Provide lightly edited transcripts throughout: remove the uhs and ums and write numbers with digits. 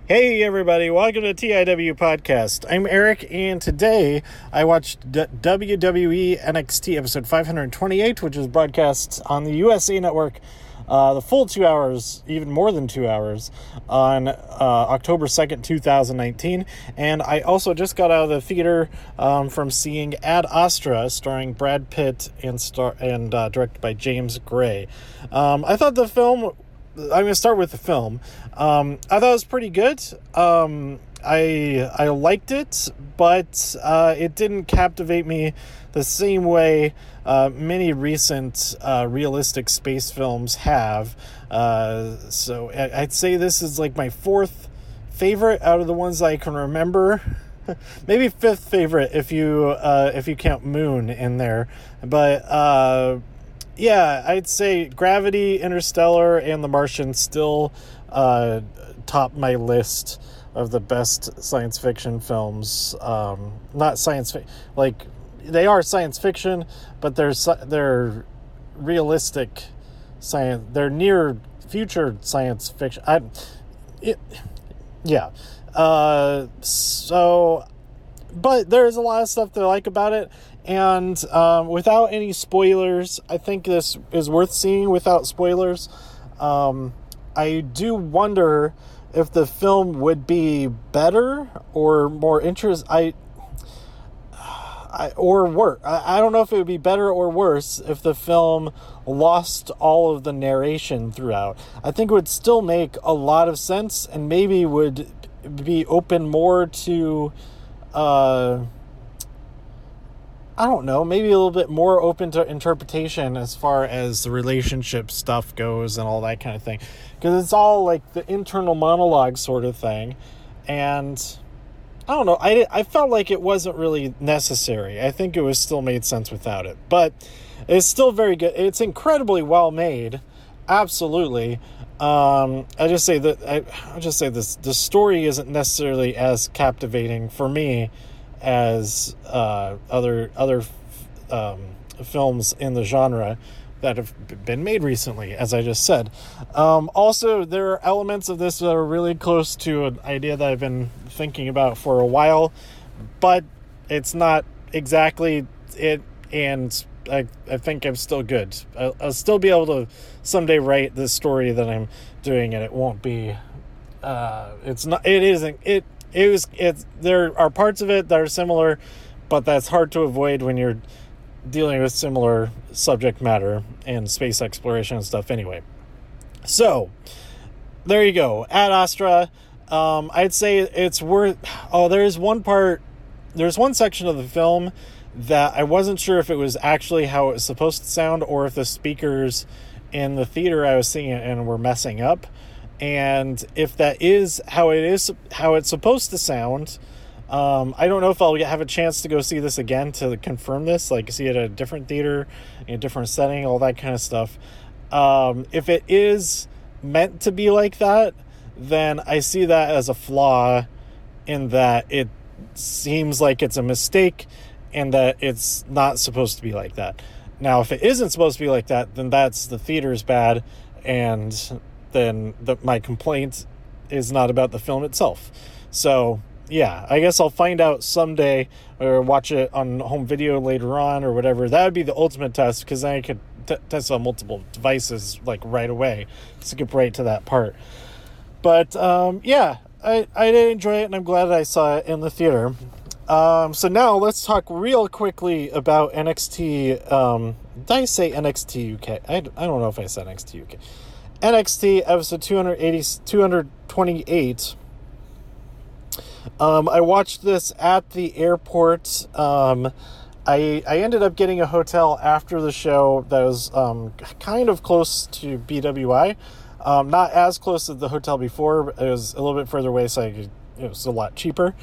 Hey everybody, welcome to TIW Podcast. I'm Eric, and today I watched WWE NXT episode 528, which was broadcast on the USA Network, the full 2 hours, even more than 2 hours, on October 2nd, 2019. And I also just got out of the theater from seeing Ad Astra, starring Brad Pitt and directed by James Gray. I thought the film... I'm going to start with the film. I thought it was pretty good. I liked it, but it didn't captivate me the same way many recent realistic space films have. So I'd say this is like my fourth favorite out of the ones I can remember. Maybe fifth favorite if you count Moon in there. But yeah, I'd say Gravity, Interstellar, and The Martian still top my list of the best science fiction films. Not science fiction, like they are science fiction, but they're realistic science. They're near future science fiction. But there's a lot of stuff that I like about it. And without any spoilers, I think this is worth seeing without spoilers. I do wonder if the film would be better or more or worse. I don't know if it would be better or worse if the film lost all of the narration throughout. I think it would still make a lot of sense and maybe would be open more to... I don't know, maybe a little bit more open to interpretation as far as the relationship stuff goes and all that kind of thing. Because it's all like the internal monologue sort of thing. And I don't know, I felt like it wasn't really necessary. I think it was still made sense without it. But it's still very good. It's incredibly well made. Absolutely. I'll just say this. The story isn't necessarily as captivating for me as other films in the genre that have been made recently, as I just said. Also, there are elements of this that are really close to an idea that I've been thinking about for a while, but it's not exactly it, and I think I'm still good. I'll still be able to someday write the story that I'm doing, and it won't be... there are parts of it that are similar, but that's hard to avoid when you're dealing with similar subject matter and space exploration and stuff anyway. So, there you go. Ad Astra. I'd say it's worth... there's one section of the film that I wasn't sure if it was actually how it was supposed to sound or if the speakers in the theater I was seeing it in were messing up. And if that is how it's supposed to sound, I don't know if I'll have a chance to go see this again to confirm this, like see it at a different theater, in a different setting, all that kind of stuff. If it is meant to be like that, then I see that as a flaw in that it seems like it's a mistake and that it's not supposed to be like that. Now, if it isn't supposed to be like that, then that's the theater's bad, and then my complaint is not about the film itself. So, yeah, I guess I'll find out someday or watch it on home video later on or whatever. That would be the ultimate test, because then I could test on multiple devices like right away. Skip right to that part. But, yeah, I did enjoy it, and I'm glad I saw it in the theater. So now let's talk real quickly about NXT. Did I say NXT UK? I don't know if I said NXT UK. NXT episode 228. I watched this at the airport. I ended up getting a hotel after the show that was kind of close to BWI. Not as close as the hotel before. It was a little bit further away, so it was a lot cheaper.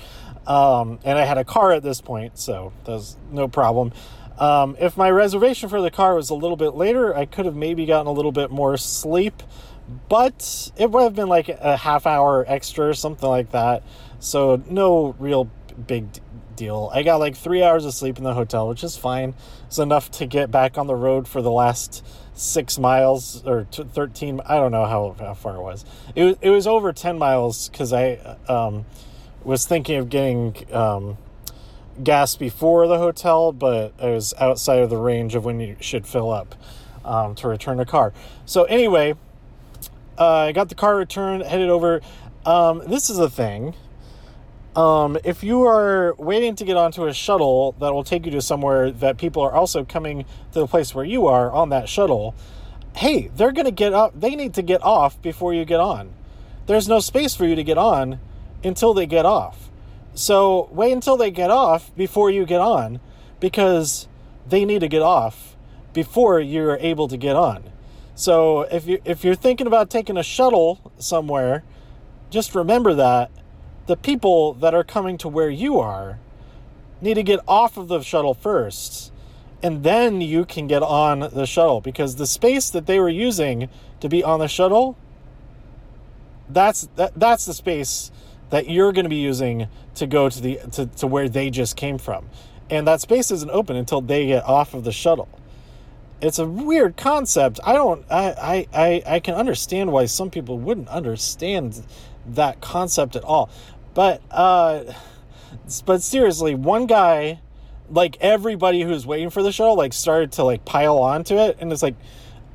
And I had a car at this point, so that was no problem. If my reservation for the car was a little bit later, I could have maybe gotten a little bit more sleep, but it would have been like a half hour extra or something like that. So no real big deal. I got like 3 hours of sleep in the hotel, which is fine. It's enough to get back on the road for the last 6 miles or 13. I don't know how far it was. It was over 10 miles because I was thinking of getting gas before the hotel, but I was outside of the range of when you should fill up to return the car. So anyway, I got the car returned, headed over. This is a thing. If you are waiting to get onto a shuttle that will take you to somewhere that people are also coming to the place where you are on that shuttle, hey, they're going to get up. They need to get off before you get on. There's no space for you to get on until they get off. So wait until they get off before you get on, because they need to get off before you're able to get on. So if you're thinking about taking a shuttle somewhere, just remember that the people that are coming to where you are need to get off of the shuttle first, and then you can get on the shuttle, because the space that they were using to be on the shuttle, that's the space that you're going to be using to go to where they just came from. And that space isn't open until they get off of the shuttle. It's a weird concept. I can understand why some people wouldn't understand that concept at all. But seriously, one guy, like, everybody who's waiting for the shuttle, like, started to, like, pile onto it. And it's like,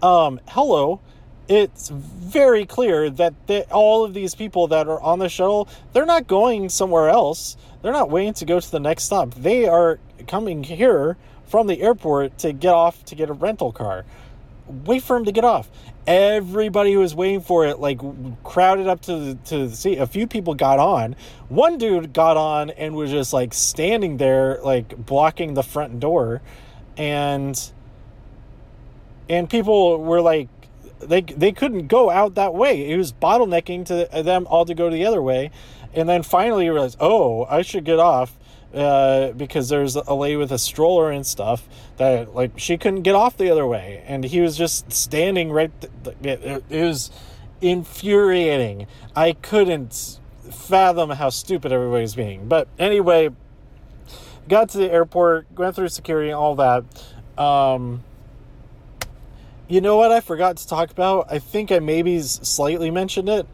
hello, it's very clear that all of these people that are on the shuttle, they're not going somewhere else. They're not waiting to go to the next stop. They are coming here from the airport to get off to get a rental car. Wait for him to get off. Everybody who was waiting for it, like, crowded up to see. A few people got on. One dude got on and was just, like, standing there, like, blocking the front door, and people were like, they couldn't go out that way. It was bottlenecking to them all to go the other way. And then finally you realize, oh, I should get off, because there's a lady with a stroller and stuff that, like, she couldn't get off the other way, and he was just standing right it was infuriating. I couldn't fathom how stupid everybody's being. But anyway, got to the airport, went through security and all that. You know what I forgot to talk about? I think I maybe slightly mentioned it,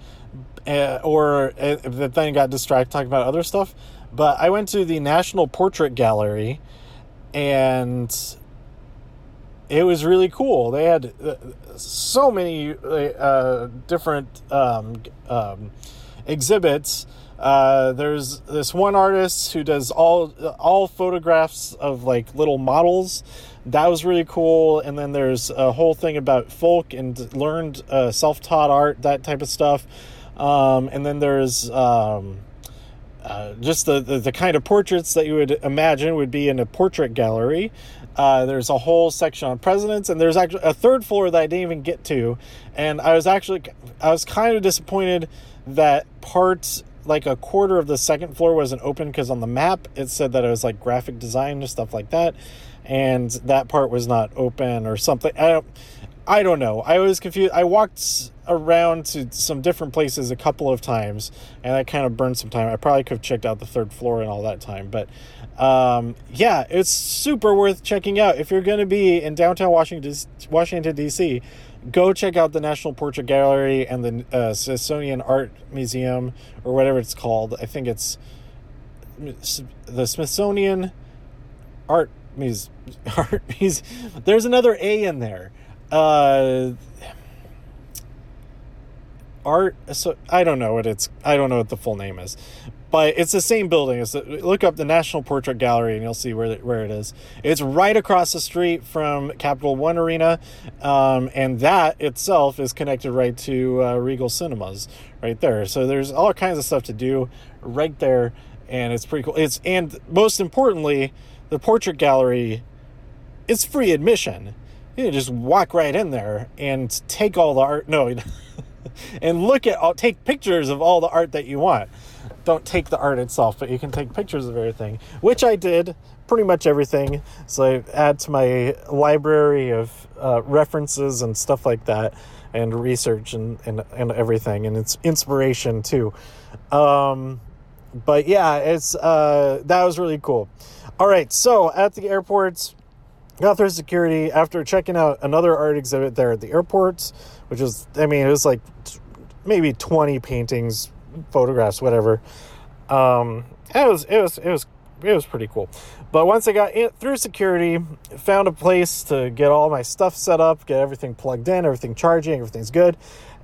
but then got distracted talking about other stuff. But I went to the National Portrait Gallery, and it was really cool. They had so many different exhibits. There's this one artist who does all photographs of, like, little models. That was really cool. And then there's a whole thing about folk and learned self-taught art, that type of stuff. And then there's just the kind of portraits that you would imagine would be in a portrait gallery. There's a whole section on presidents, and there's actually a third floor that I didn't even get to. And I was kind of disappointed that like a quarter of the second floor wasn't open, because on the map it said that it was, like, graphic design and stuff like that, and that part was not open or something. I don't know. I was confused. I walked around to some different places a couple of times, and I kind of burned some time. I probably could have checked out the third floor and all that time. But, yeah, it's super worth checking out. If you're going to be in downtown Washington, D.C., go check out the National Portrait Gallery and the Smithsonian Art Museum, or whatever it's called. I think it's the Smithsonian Art Museum. There's another A in there. So I don't know what the full name is, but it's the same building. Look up the National Portrait Gallery and you'll see where it is. It's right across the street from Capital One Arena, and that itself is connected right to Regal Cinemas right there. So there's all kinds of stuff to do right there, and it's pretty cool. And most importantly, the Portrait Gallery is free admission. You can just walk right in there and take all the art. No, and take pictures of all the art that you want. Don't take the art itself, but you can take pictures of everything, which I did, pretty much everything. So I add to my library of references and stuff like that, and research and everything, and it's inspiration too. But yeah, that was really cool. All right, so at the airports, got through security after checking out another art exhibit there at the airport, which was, I mean, it was like maybe 20 paintings, photographs, whatever. It was pretty cool. But once I got through security, found a place to get all my stuff set up, get everything plugged in, everything charging, everything's good.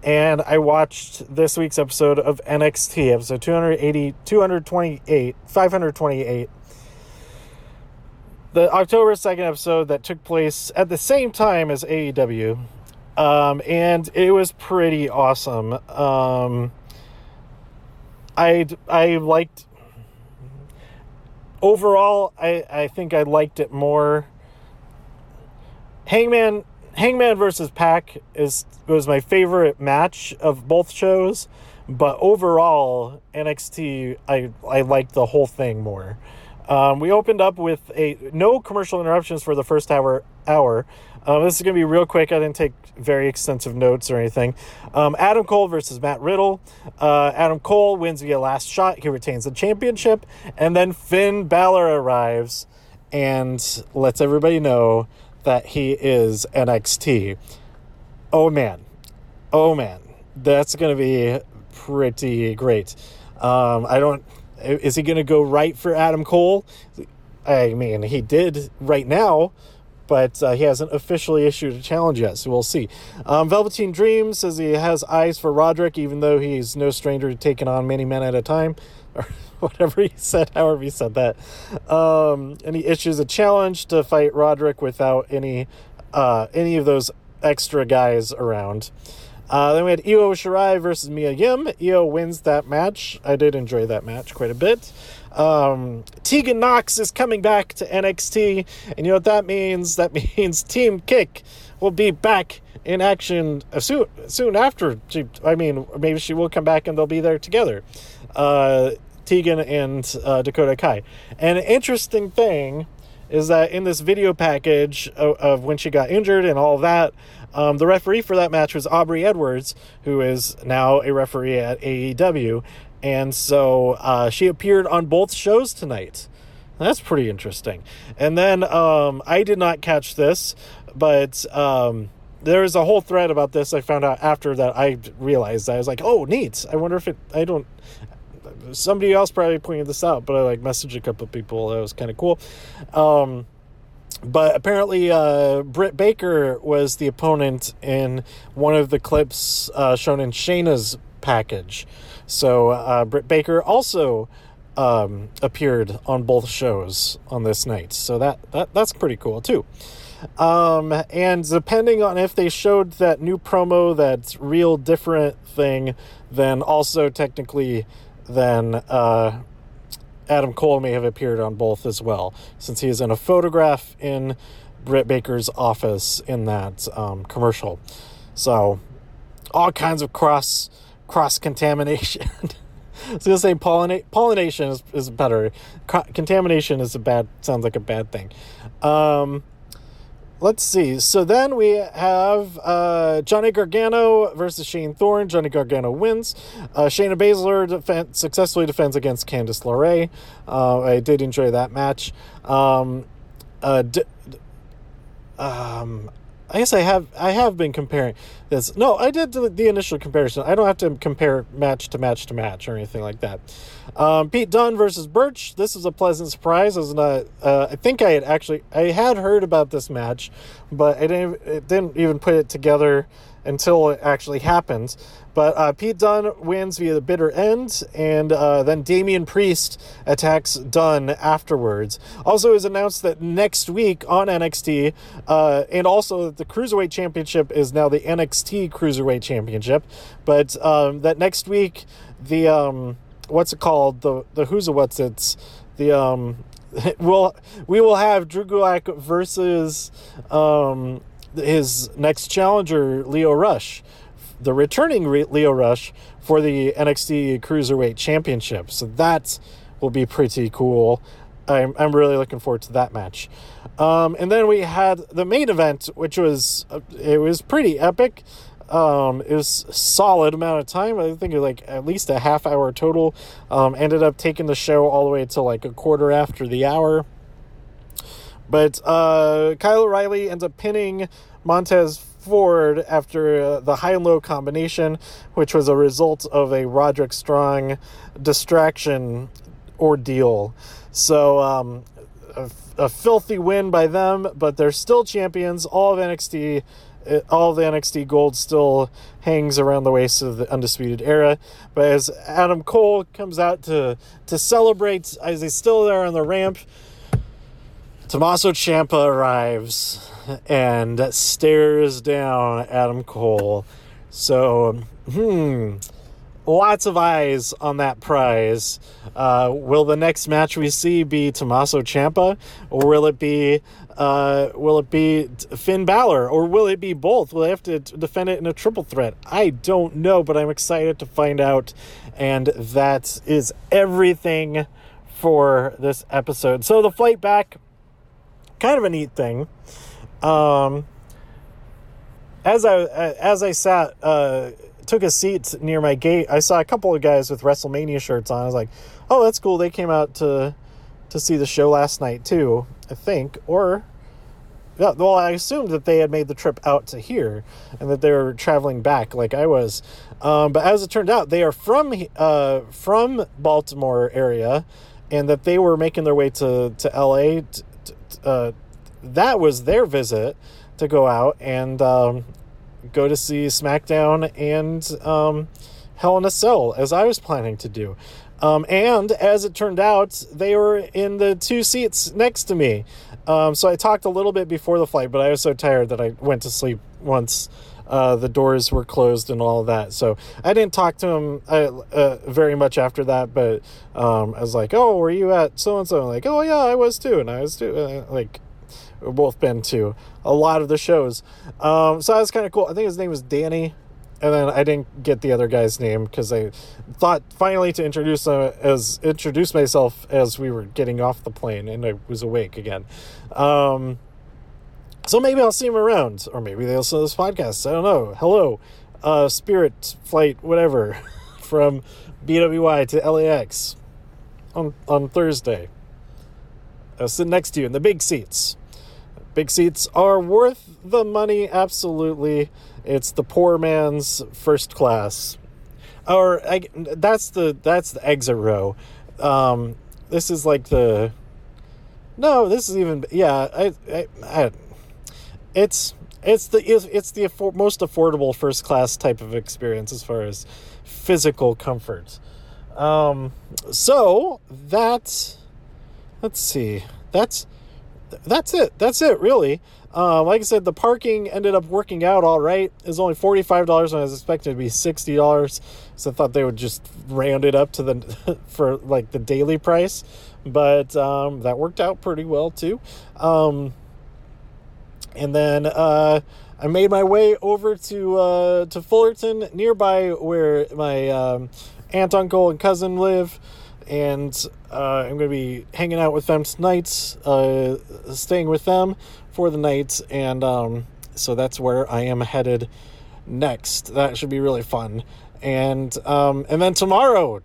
And I watched this week's episode of NXT, episode 528. The October 2nd episode that took place at the same time as AEW. And it was pretty awesome. I liked... Overall, I think I liked it more. Hangman versus Pac was my favorite match of both shows, but overall, NXT, I liked the whole thing more. We opened up with no commercial interruptions for the first hour. This is going to be real quick. I didn't take very extensive notes or anything. Adam Cole versus Matt Riddle. Adam Cole wins via last shot. He retains the championship. And then Finn Balor arrives and lets everybody know that he is NXT. Oh, man. That's going to be pretty great. Is he going to go right for Adam Cole? I mean, he did right now, but he hasn't officially issued a challenge yet, so we'll see. Velveteen Dream says he has eyes for Roderick, even though he's no stranger to taking on many men at a time, or whatever he said, however he said that. And he issues a challenge to fight Roderick without any of those extra guys around. Then we had Io Shirai versus Mia Yim. Io wins that match. I did enjoy that match quite a bit. Tegan Nox is coming back to NXT, and you know what that means? That means Team Kick will be back in action soon after. Maybe she will come back and they'll be there together. Tegan and Dakota Kai. And an interesting thing is that in this video package of when she got injured and all of that, the referee for that match was Aubrey Edwards, who is now a referee at AEW. And so she appeared on both shows tonight. That's pretty interesting. And then I did not catch this, but there was a whole thread about this I found out after that I realized. I was like, oh, neat. I wonder if somebody else probably pointed this out, but I messaged a couple of people. That was kind of cool. But apparently Britt Baker was the opponent in one of the clips shown in Shayna's package. So Britt Baker also appeared on both shows on this night. So that's pretty cool too. And depending on if they showed that new promo, that's real different thing, then also technically then Adam Cole may have appeared on both as well, since he is in a photograph in Britt Baker's office in that commercial. So all kinds of cross contamination. I was gonna say pollination is better. Contamination sounds like a bad thing. Let's see. So then we have Johnny Gargano versus Shane Thorne. Johnny Gargano wins. Shayna Baszler successfully defends against Candice LeRae. I did enjoy that match. I guess I have been comparing this. No, I did the initial comparison. I don't have to compare match to match to match or anything like that. Pete Dunne versus Birch. This was a pleasant surprise. I was not. I think I had heard about this match, but I didn't even put it together until it actually happened. But Pete Dunne wins via the bitter end, and then Damian Priest attacks Dunne afterwards. Also, it was announced that next week on NXT, and also that the Cruiserweight Championship is now the NXT Cruiserweight Championship, but that next week, the, what's it called? The who's a what's it's, the, we will have Drew Gulak versus his next challenger, Lio Rush, the returning Lio Rush for the NXT Cruiserweight Championship. So that will be pretty cool. I'm really looking forward to that match. And then we had the main event, which was pretty epic. It was a solid amount of time. I think at least a half hour total. Ended up taking the show all the way to a quarter after the hour. But Kyle O'Reilly ends up pinning Montez Ford after the high and low combination, which was a result of a Roderick Strong distraction ordeal. So a filthy win by them, but they're still champions. All of the NXT gold still hangs around the waist of the Undisputed Era. But as Adam Cole comes out to celebrate, as he's still there on the ramp, Tommaso Ciampa arrives and stares down Adam Cole. So, lots of eyes on that prize. Will the next match we see be Tommaso Ciampa, or will it be Finn Balor, or will it be both? Will they have to defend it in a triple threat? I don't know, but I'm excited to find out. And that is everything for this episode. So the flight back, kind of a neat thing. As I sat, took a seat near my gate, I saw a couple of guys with WrestleMania shirts on. I was like, oh, that's cool. They came out to see the show last night too, I think. Or, yeah, well, I assumed that they had made the trip out to here and that they were traveling back like I was. But as it turned out, they are from Baltimore area, and that they were making their way to LA. That was their visit to go out and go to see SmackDown and Hell in a Cell, as I was planning to do. And as it turned out, they were in the two seats next to me. So I talked a little bit before the flight, but I was so tired that I went to sleep once the doors were closed and all of that. So I didn't talk to him very much after that, but I was like, oh, were you at so-and-so? I'm like, oh, yeah, I was too. And I was too. We've both been to a lot of the shows. So that was kind of cool. I think his name was Danny. And then I didn't get the other guy's name because I thought finally to introduce myself as we were getting off the plane and I was awake again. So maybe I'll see him around, or maybe they'll listen to this podcast. I don't know. Hello, Spirit Flight, whatever, from BWI to LAX on Thursday. I'll sit next to you in the big seats. Big seats are worth the money, absolutely. It's the poor man's first class. That's the exit row. This is like the... No, this is even... Yeah, it's the most affordable first class type of experience as far as physical comfort. So that... Let's see. That's it, really. Like I said, the parking ended up working out all right. It was only $45 when I was expecting it to be $60. So I thought they would just round it up to for like the daily price. But that worked out pretty well too. And then I made my way over to Fullerton, nearby where my aunt, uncle, and cousin live. And I'm going to be hanging out with them tonight, staying with them for the night. And so that's where I am headed next. That should be really fun. And then tomorrow,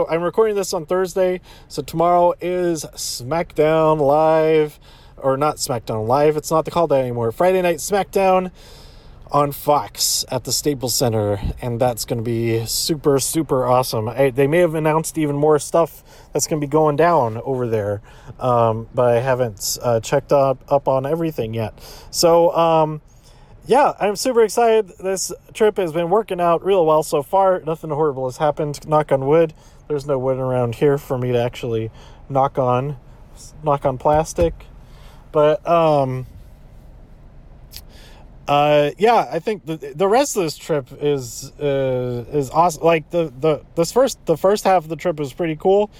I'm recording this on Thursday. So tomorrow is SmackDown Live, or not SmackDown Live. It's not called that anymore. Friday Night SmackDown on Fox at the Staples Center, and that's going to be super, super awesome. They may have announced even more stuff that's going to be going down over there, but I haven't checked up on everything yet. So, yeah, I'm super excited. This trip has been working out real well so far. Nothing horrible has happened. Knock on wood. There's no wood around here for me to actually knock on plastic. But, yeah, I think the rest of this trip is awesome. Like the first half of the trip was pretty cool,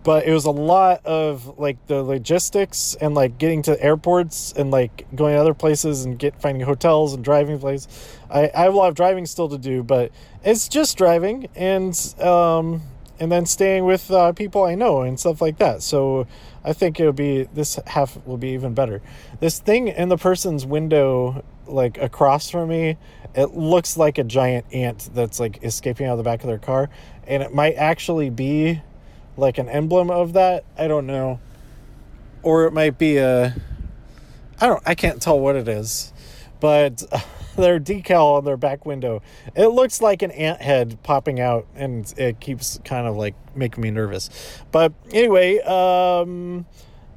but it was a lot of like the logistics and like getting to airports and like going to other places and finding hotels and driving places. I have a lot of driving still to do, but it's just driving and then staying with people I know and stuff like that. So I think this half will be even better. This thing in the person's window, like across from me, it looks like a giant ant that's like escaping out of the back of their car, and it might actually be like an emblem of that. I don't know, or it might be I can't tell what it is, but their decal on their back window, it looks like an ant head popping out, and it keeps kind of like making me nervous. But anyway,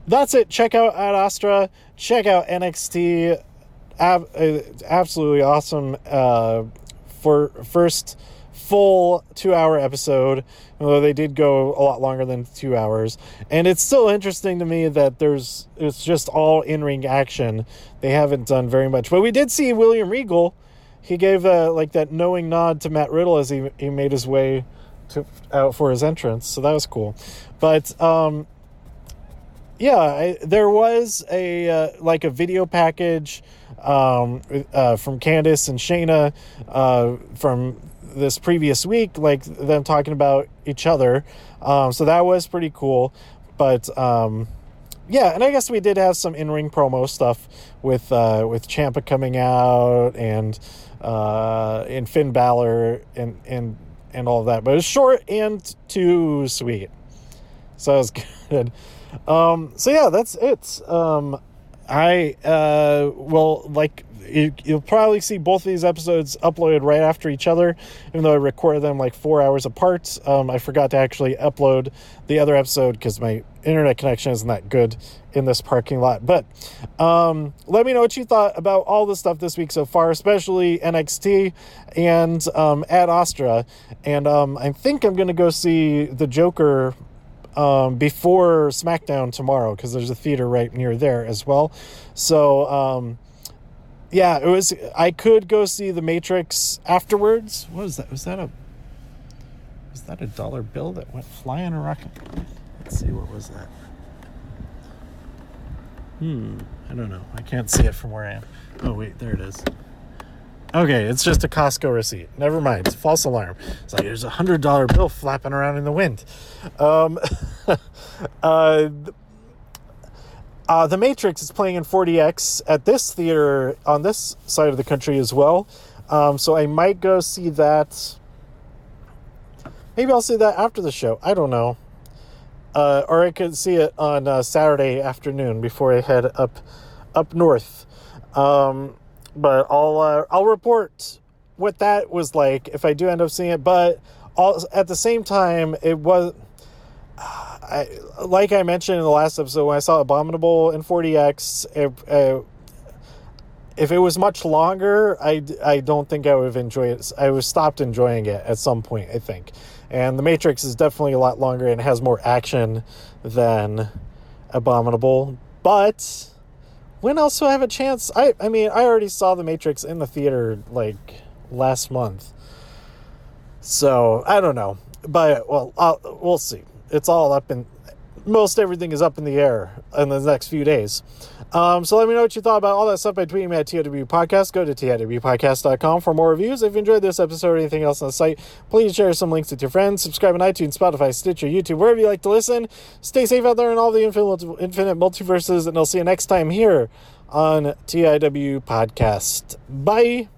that's it. Check out Ad Astra. Check out NXT. Absolutely awesome for first full 2-hour episode, although they did go a lot longer than 2 hours. And it's still interesting to me that it's just all in-ring action. They haven't done very much, but we did see William Regal. He gave that knowing nod to Matt Riddle as he made his way out for his entrance, so that was cool. But there was a video package from Candice and Shayna from this previous week, like them talking about each other. So that was pretty cool. But and I guess we did have some in-ring promo stuff with Ciampa coming out and Finn Balor and all of that. But it was short and too sweet. So it was good. That's it. You'll probably see both of these episodes uploaded right after each other, even though I recorded them like 4 hours apart. I forgot to actually upload the other episode because my internet connection isn't that good in this parking lot. But let me know what you thought about all the stuff this week so far, especially NXT and Ad Astra. And I think I'm going to go see The Joker before SmackDown tomorrow, because there's a theater right near there as well. So I could go see The Matrix afterwards. What was that? Was that a dollar bill that went flying or rocking? Let's see, what was that? I don't know. I can't see it from where I am. Oh wait, there it is. Okay, it's just a Costco receipt. Never mind. It's a false alarm. It's like there's $100 bill flapping around in the wind. The Matrix is playing in 4DX at this theater on this side of the country as well. So I might go see that. Maybe I'll see that after the show. I don't know. Or I could see it on Saturday afternoon before I head up north. But I'll report what that was like if I do end up seeing it. But at the same time, it was, like I mentioned in the last episode, when I saw Abominable in 4DX, if it was much longer, I don't think I would have enjoyed it. I would stopped enjoying it at some point, I think. And The Matrix is definitely a lot longer and has more action than Abominable. But when else do I have a chance? I mean, I already saw The Matrix in the theater like last month. So, I don't know. But, well, we'll see. It's all most everything is up in the air in the next few days. So let me know what you thought about all that stuff by tweeting me at TIW Podcast. Go to TIWpodcast.com for more reviews. If you enjoyed this episode or anything else on the site, please share some links with your friends. Subscribe on iTunes, Spotify, Stitcher, YouTube, wherever you like to listen. Stay safe out there in all the infinite multiverses, and I'll see you next time here on TIW Podcast. Bye.